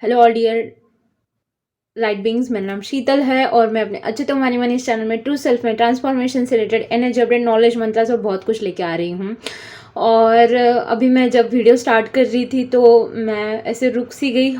Hello all dear light beings. मेरा नाम शीतल है और मैं अपने अच्छे तो मानी मानी इस चैनल में ट्रू सेल्फ में ट्रांसफॉर्मेशन से रिलेटेड एनर्जी अपडेट नॉलेज मंत्रा से बहुत कुछ लेके आ रही हूँ। और अभी मैं जब वीडियो स्टार्ट कर रही थी तो मैं ऐसे रुक सी गई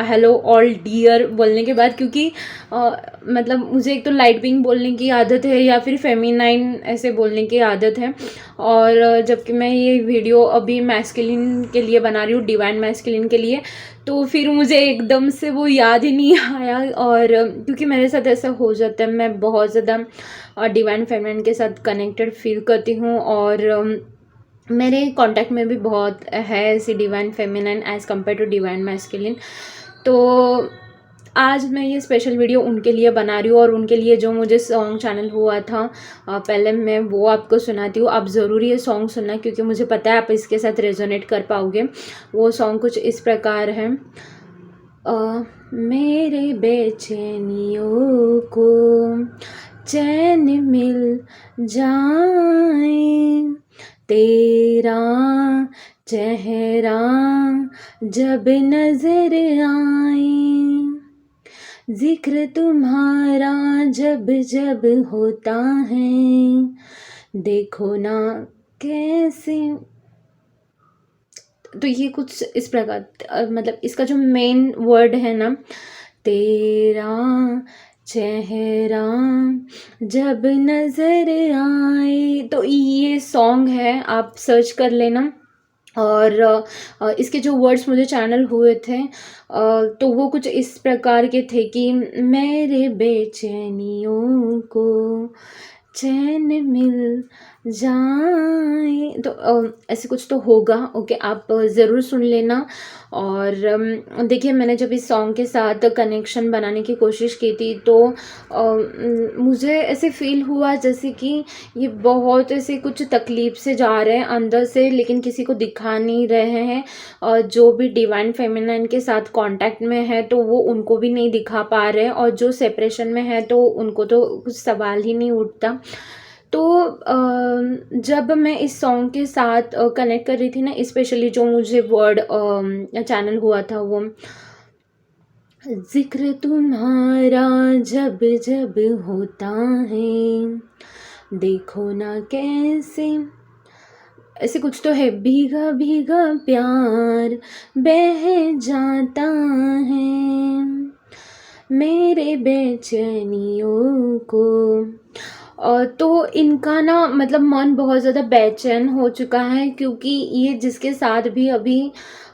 हेलो ऑल डियर बोलने के बाद, क्योंकि मतलब मुझे एक तो लाइट बीइंग बोलने की आदत है या फिर फेमिनाइन ऐसे बोलने की आदत है। और जबकि मैं ये वीडियो अभी मैस्कुलिन के लिए बना रही हूँ, डिवाइन मैस्कुलिन के लिए, तो फिर मुझे एकदम से वो याद ही नहीं आया। और क्योंकि मेरे साथ ऐसा हो जाता है, मैं बहुत ज़्यादा डिवाइन फेमिनिन के साथ कनेक्टेड फील करती हूँ। और मेरे कांटेक्ट में भी बहुत है ऐसी divine feminine as compare to divine masculine. तो आज मैं ये स्पेशल वीडियो उनके लिए बना रही हूँ और उनके लिए जो मुझे सॉन्ग चैनल हुआ था पहले मैं वो आपको सुनाती हूँ। आप ज़रूर ये सॉन्ग सुनना, क्योंकि मुझे पता है आप इसके साथ रेजोनेट कर पाओगे। वो सॉन्ग कुछ इस प्रकार है। मेरे बेचैनियों को चैन मिल जाए, तेरा चेहरा जब नजर आए, जिक्र तुम्हारा जब जब होता है, देखो ना कैसे। तो ये कुछ इस प्रकार मतलब इसका जो मेन वर्ड है ना, तेरा चेहरा जब नजर आए, तो ये सॉन्ग है, आप सर्च कर लेना। और इसके जो वर्ड्स मुझे चैनल हुए थे तो वो कुछ इस प्रकार के थे कि मेरे बेचैनियों को चैन मिल जाए। तो ऐसे कुछ तो होगा। ओके, आप ज़रूर सुन लेना। और देखिए, मैंने जब इस सॉन्ग के साथ कनेक्शन बनाने की कोशिश की थी तो मुझे ऐसे फील हुआ जैसे कि ये बहुत ऐसे कुछ तकलीफ से जा रहे हैं अंदर से, लेकिन किसी को दिखा नहीं रहे हैं। और जो भी डिवाइन फेमिनाइन के साथ कांटेक्ट में है तो वो उनको भी नहीं दिखा पा रहे हैं, और जो सेपरेशन में है तो उनको तो कुछ सवाल ही नहीं उठता। तो जब मैं इस सॉन्ग के साथ कनेक्ट कर रही थी ना, स्पेशली जो मुझे वर्ड चैनल हुआ था वो, जिक्र तुम्हारा जब जब होता है, देखो ना कैसे, ऐसे कुछ तो है, भीगा भीगा प्यार बह जाता है, मेरे बेचैनियों को। तो इनका ना मतलब मन बहुत ज़्यादा बेचैन हो चुका है, क्योंकि ये जिसके साथ भी अभी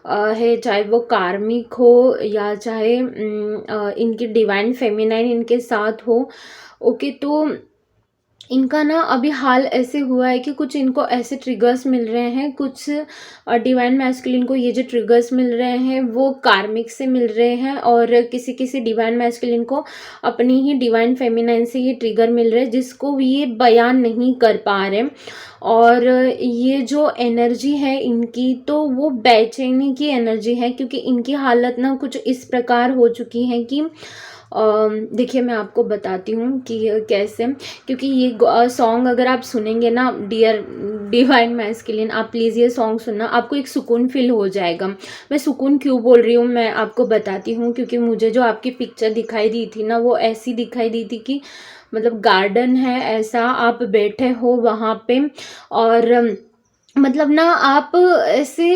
है, चाहे वो कार्मिक हो या चाहे इनकी डिवाइन फेमिनाइन इनके साथ हो। ओके, तो इनका ना अभी हाल ऐसे हुआ है कि कुछ इनको ऐसे ट्रिगर्स मिल रहे हैं, कुछ डिवाइन मैस्कुलिन को ये जो ट्रिगर्स मिल रहे हैं वो कार्मिक से मिल रहे हैं, और किसी किसी डिवाइन मैस्कुलिन को अपनी ही डिवाइन फेमिनाइन से ये ट्रिगर मिल रहे हैं, जिसको ये बयान नहीं कर पा रहे। और ये जो एनर्जी है इनकी, तो वो बेचैनी की एनर्जी है, क्योंकि इनकी हालत ना कुछ इस प्रकार हो चुकी है कि देखिए मैं आपको बताती हूँ कि कैसे। क्योंकि ये सॉन्ग अगर आप सुनेंगे ना, डियर डिवाइन मैस्कुलिन, आप प्लीज़ ये सॉन्ग सुनना, आपको एक सुकून फील हो जाएगा। मैं सुकून क्यों बोल रही हूँ मैं आपको बताती हूँ, क्योंकि मुझे जो आपकी पिक्चर दिखाई दी थी ना, वो ऐसी दिखाई दी थी कि मतलब गार्डन है ऐसा, आप बैठे हो वहाँ पे, और मतलब ना आप ऐसे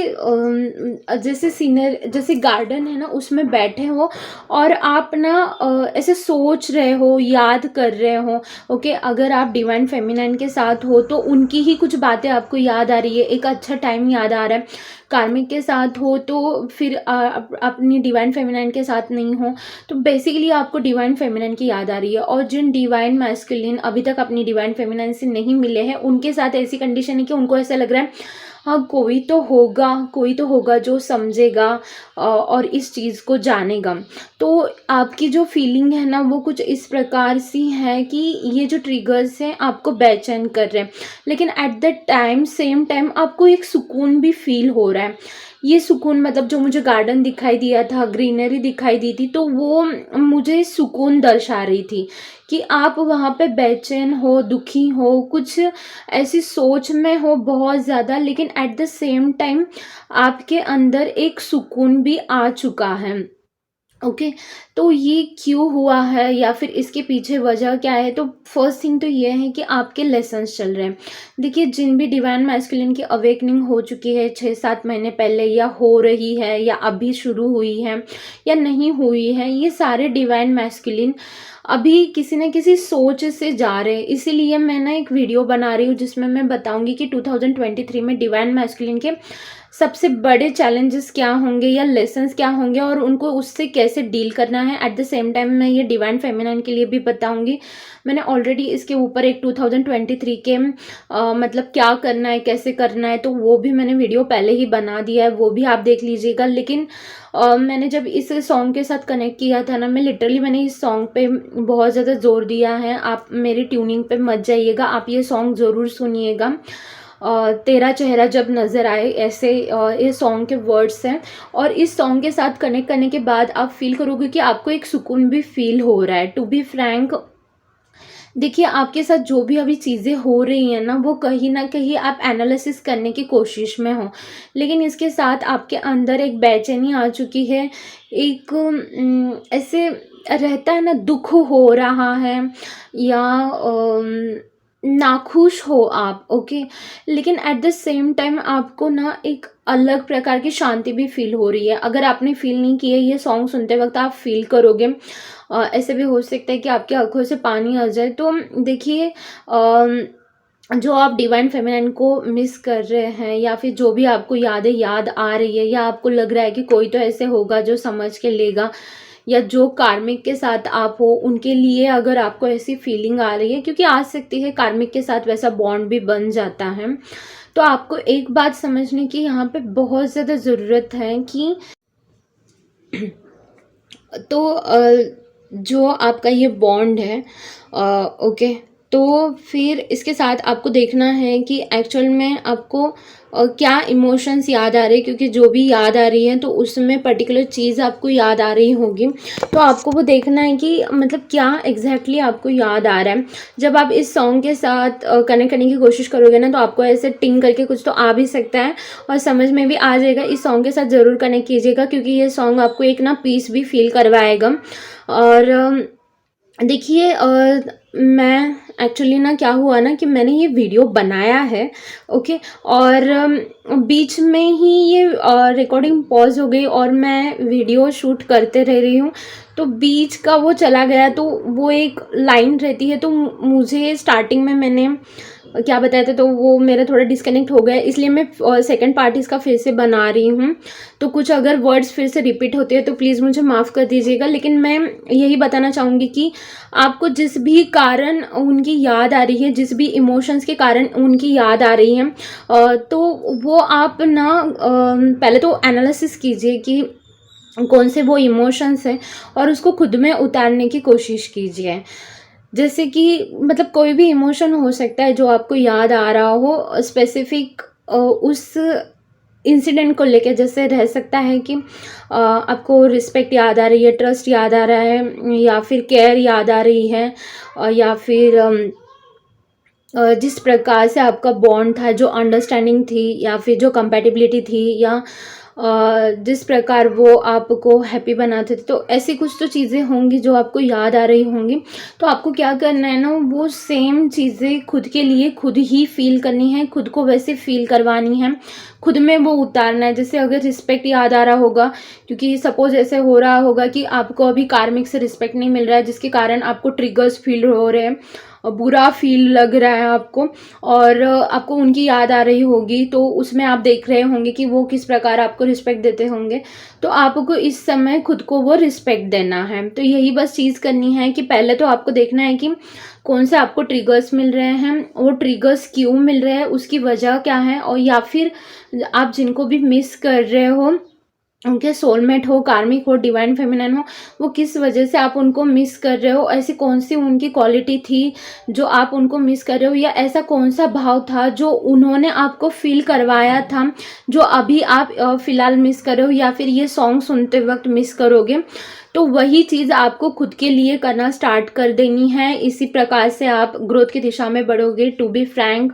जैसे सीनर जैसे गार्डन है ना उसमें बैठे हो, और आप ना ऐसे सोच रहे हो, याद कर रहे हो। ओके, अगर आप डिवाइन फेमिनाइन के साथ हो तो उनकी ही कुछ बातें आपको याद आ रही है, एक अच्छा टाइम याद आ रहा है। कार्मिक के साथ हो तो फिर अपनी डिवाइन फेमिनाइन के साथ नहीं हो, तो बेसिकली आपको डिवाइन फेमिनाइन की याद आ रही है। और जिन डिवाइन मैस्कुलिन अभी तक अपनी डिवाइन फेमिनाइन से नहीं मिले हैं, उनके साथ ऐसी कंडीशन है कि उनको ऐसा लग रहा है हाँ कोई तो होगा जो समझेगा और इस चीज़ को जानेगा। तो आपकी जो फीलिंग है ना वो कुछ इस प्रकार सी है कि ये जो ट्रिगर्स हैं आपको बेचैन कर रहे हैं, लेकिन at the time same time आपको एक सुकून भी फील हो रहा है। ये सुकून मतलब जो मुझे गार्डन दिखाई दिया था, ग्रीनरी दिखाई दी थी, तो वो मुझे सुकून दर्शा रही थी कि आप वहाँ पे बेचैन हो, दुखी हो, कुछ ऐसी सोच में हो बहुत ज़्यादा, लेकिन एट द सेम टाइम आपके अंदर एक सुकून भी आ चुका है। ओके। तो ये क्यों हुआ है या फिर इसके पीछे वजह क्या है? तो फर्स्ट थिंग तो ये है कि आपके लेसन्स चल रहे हैं। देखिए, जिन भी डिवाइन मैस्कुलिन की अवेकनिंग हो चुकी है 6-7 महीने पहले, या हो रही है, या अभी शुरू हुई है, या नहीं हुई है, ये सारे डिवाइन मैस्कुलिन अभी किसी न किसी सोच से जा रहे हैं। इसीलिए मैं ना एक वीडियो बना रही हूँ जिसमें मैं बताऊंगी कि 2023 में डिवाइन मैस्कुलिन के सबसे बड़े चैलेंजेस क्या होंगे या लेसन्स क्या होंगे और उनको उससे कैसे डील करना है। एट द सेम टाइम मैं ये डिवाइन फेमिनाइन के लिए भी बताऊंगी। मैंने ऑलरेडी इसके ऊपर एक 2023 के मतलब क्या करना है, कैसे करना है, तो वो भी मैंने वीडियो पहले ही बना दिया है, वो भी आप देख लीजिएगा। लेकिन मैंने जब इस सॉन्ग के साथ कनेक्ट किया था ना, मैंने इस सॉन्ग पे बहुत ज़्यादा जोर दिया है। आप मेरी ट्यूनिंग पे मत जाइएगा, आप ये सॉन्ग ज़रूर सुनिएगा। तेरा चेहरा जब नज़र आए, ऐसे ये सॉन्ग के वर्ड्स हैं। और इस सॉन्ग के साथ कनेक्ट करने के बाद आप फील करोगे कि आपको एक सुकून भी फील हो रहा है। टू बी फ्रैंक, देखिए, आपके साथ जो भी अभी चीज़ें हो रही हैं ना, वो कहीं न कहीं आप एनालिसिस करने की कोशिश में हो, लेकिन इसके साथ आपके अंदर एक बेचैनी आ चुकी है। एक ऐसे रहता है ना, दुःख हो रहा है, या नाखुश हो आप, ओके। लेकिन एट द सेम टाइम आपको ना एक अलग प्रकार की शांति भी फ़ील हो रही है। अगर आपने फ़ील नहीं की है, ये सॉन्ग सुनते वक़्त आप फ़ील करोगे। ऐसे भी हो सकता है कि आपकी आँखों से पानी आ जाए। तो देखिए, जो आप डिवाइन फेमिनाइन को मिस कर रहे हैं, या फिर जो भी आपको यादें याद आ रही है, या आपको लग रहा है कि कोई तो ऐसे होगा जो समझ के लेगा, या जो कार्मिक के साथ आप हो उनके लिए अगर आपको ऐसी फीलिंग आ रही है, क्योंकि आ सकती है, कार्मिक के साथ वैसा बॉन्ड भी बन जाता है। तो आपको एक बात समझने की यहाँ पे बहुत ज़्यादा ज़रूरत है कि तो जो आपका ये बॉन्ड है, ओके, तो फिर इसके साथ आपको देखना है कि एक्चुअल में आपको क्या इमोशंस याद आ रहे हैं, क्योंकि जो भी याद आ रही है तो उसमें पर्टिकुलर चीज़ आपको याद आ रही होगी। तो आपको वो देखना है कि मतलब क्या एग्जैक्टली आपको याद आ रहा है। जब आप इस सॉन्ग के साथ कनेक्ट करने की कोशिश करोगे ना, तो आपको ऐसे टिंग करके कुछ तो आ भी सकता है और समझ में भी आ जाएगा। इस सॉन्ग के साथ ज़रूर कनेक्ट कीजिएगा, क्योंकि ये सॉन्ग आपको एक ना पीस भी फील करवाएगा। और देखिए, मैं एक्चुअली ना क्या हुआ ना कि मैंने ये वीडियो बनाया है, ओके। और बीच में ही ये रिकॉर्डिंग पॉज हो गई और मैं वीडियो शूट करते रह रही हूँ, तो बीच का वो चला गया। तो वो एक लाइन रहती है, तो मुझे स्टार्टिंग में मैंने क्या बताया था, तो वो मेरा थोड़ा डिस्कनेक्ट हो गया, इसलिए मैं सेकंड पार्ट इसका फिर से बना रही हूँ। तो कुछ अगर वर्ड्स फिर से रिपीट होते हैं तो प्लीज़ मुझे माफ़ कर दीजिएगा। लेकिन मैं यही बताना चाहूँगी कि आपको जिस भी कारण उनकी याद आ रही है, जिस भी इमोशंस के कारण उनकी याद आ रही है, तो वो आप ना पहले तो एनालिसिस कीजिए कि कौन से वो इमोशंस हैं, और उसको खुद में उतारने की कोशिश कीजिए। जैसे कि मतलब कोई भी इमोशन हो सकता है जो आपको याद आ रहा हो स्पेसिफिक उस इंसिडेंट को लेके। जैसे रह सकता है कि आपको रिस्पेक्ट याद आ रही है, ट्रस्ट याद आ रहा है, या फिर केयर याद आ रही है, या फिर जिस प्रकार से आपका बॉन्ड था, जो अंडरस्टैंडिंग थी, या फिर जो कंपैटिबिलिटी थी, या जिस प्रकार वो आपको हैप्पी बनाते थे, तो ऐसी कुछ तो चीज़ें होंगी जो आपको याद आ रही होंगी। तो आपको क्या करना है ना, वो सेम चीज़ें खुद के लिए खुद ही फील करनी है, खुद को वैसे फील करवानी है, खुद में वो उतारना है। जैसे अगर रिस्पेक्ट याद आ रहा होगा, क्योंकि सपोज ऐसे हो रहा होगा कि आपको अभी कार्मिक से रिस्पेक्ट नहीं मिल रहा है, जिसके कारण आपको ट्रिगर्स फील हो रहे हैं, बुरा फील लग रहा है आपको, और आपको उनकी याद आ रही होगी, तो उसमें आप देख रहे होंगे कि वो किस प्रकार आपको रिस्पेक्ट देते होंगे। तो आपको इस समय खुद को वो रिस्पेक्ट देना है। तो यही बस चीज़ करनी है कि पहले तो आपको देखना है कि कौन से आपको ट्रिगर्स मिल रहे हैं, वो ट्रिगर्स क्यों मिल रहे हैं, उसकी वजह क्या है, और या फिर आप जिनको भी मिस कर रहे हो, उनके सोलमेट हो, कार्मिक हो, डिवाइन फेमिनाइन हो, वो किस वजह से आप उनको मिस कर रहे हो, ऐसी कौन सी उनकी क्वालिटी थी जो आप उनको मिस कर रहे हो, या ऐसा कौन सा भाव था जो उन्होंने आपको फील करवाया था, जो अभी आप फ़िलहाल मिस कर रहे हो, या फिर ये सॉन्ग सुनते वक्त मिस करोगे। तो वही चीज़ आपको खुद के लिए करना स्टार्ट कर देनी है। इसी प्रकार से आप ग्रोथ की दिशा में बढ़ोगे। To be frank,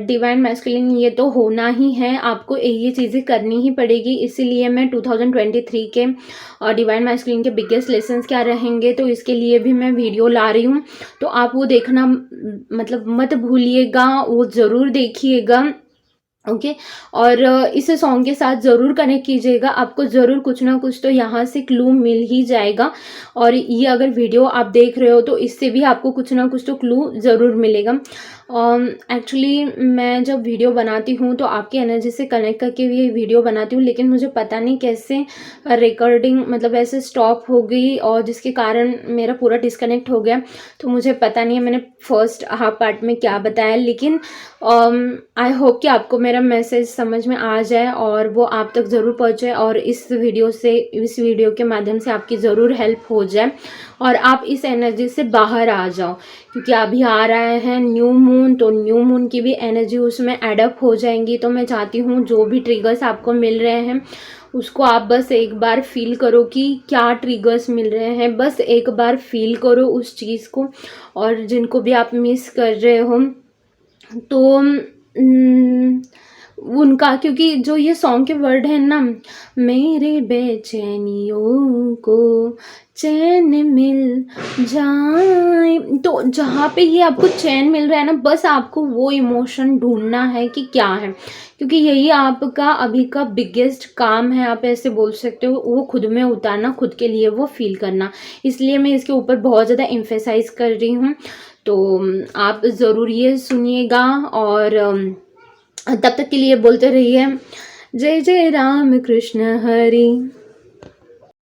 divine masculine ये तो होना ही है, आपको ये चीज़ें करनी ही पड़ेगी। इसीलिए मैं 2023 के डिवाइन मैस्कुलिन के बिगेस्ट लेसन्स क्या रहेंगे, तो इसके लिए भी मैं वीडियो ला रही हूँ। तो आप वो देखना मतलब मत भूलिएगा, वो ज़रूर देखिएगा। ओके और इस सॉन्ग के साथ ज़रूर कनेक्ट कीजिएगा, आपको ज़रूर कुछ ना कुछ तो यहाँ से क्लू मिल ही जाएगा। और ये अगर वीडियो आप देख रहे हो तो इससे भी आपको कुछ ना कुछ तो क्लू ज़रूर मिलेगा। एक्चुअली मैं जब वीडियो बनाती हूँ तो आपकी एनर्जी से कनेक्ट करके भी वीडियो बनाती हूँ, लेकिन मुझे पता नहीं कैसे रिकॉर्डिंग मतलब ऐसे स्टॉप हो गई और जिसके कारण मेरा पूरा डिस्कनेक्ट हो गया। तो मुझे पता नहीं है मैंने फर्स्ट हाफ पार्ट में क्या बताया, लेकिन आई होप कि आपको मेरा मैसेज समझ में आ जाए और वो आप तक ज़रूर पहुँचे और इस वीडियो के माध्यम से आपकी ज़रूर हेल्प हो जाए और आप इस एनर्जी से बाहर आ जाओ। क्योंकि अभी आ रहा है न्यू मून, तो न्यू मून की भी एनर्जी उसमें एडअप हो जाएंगी। तो मैं चाहती हूँ जो भी ट्रिगर्स आपको मिल रहे हैं उसको आप बस एक बार फील करो कि क्या ट्रिगर्स मिल रहे हैं, बस एक बार फील करो उस चीज़ को। और जिनको भी आप मिस कर रहे हो तो उनका, क्योंकि जो ये सॉन्ग के वर्ड है ना, मेरे बेचैनियों को चैन मिल जाए, तो जहाँ पे ये आपको चैन मिल रहा है ना, बस आपको वो इमोशन ढूंढना है कि क्या है, क्योंकि यही आपका अभी का बिगेस्ट काम है, आप ऐसे बोल सकते हो। वो खुद में उतारना, खुद के लिए वो फील करना, इसलिए मैं इसके ऊपर बहुत ज़्यादा एम्फेसाइज कर रही हूँ। तो आप ज़रूर ये सुनिएगा और तब तक के लिए बोलते रहिए जय जय राम कृष्ण हरि।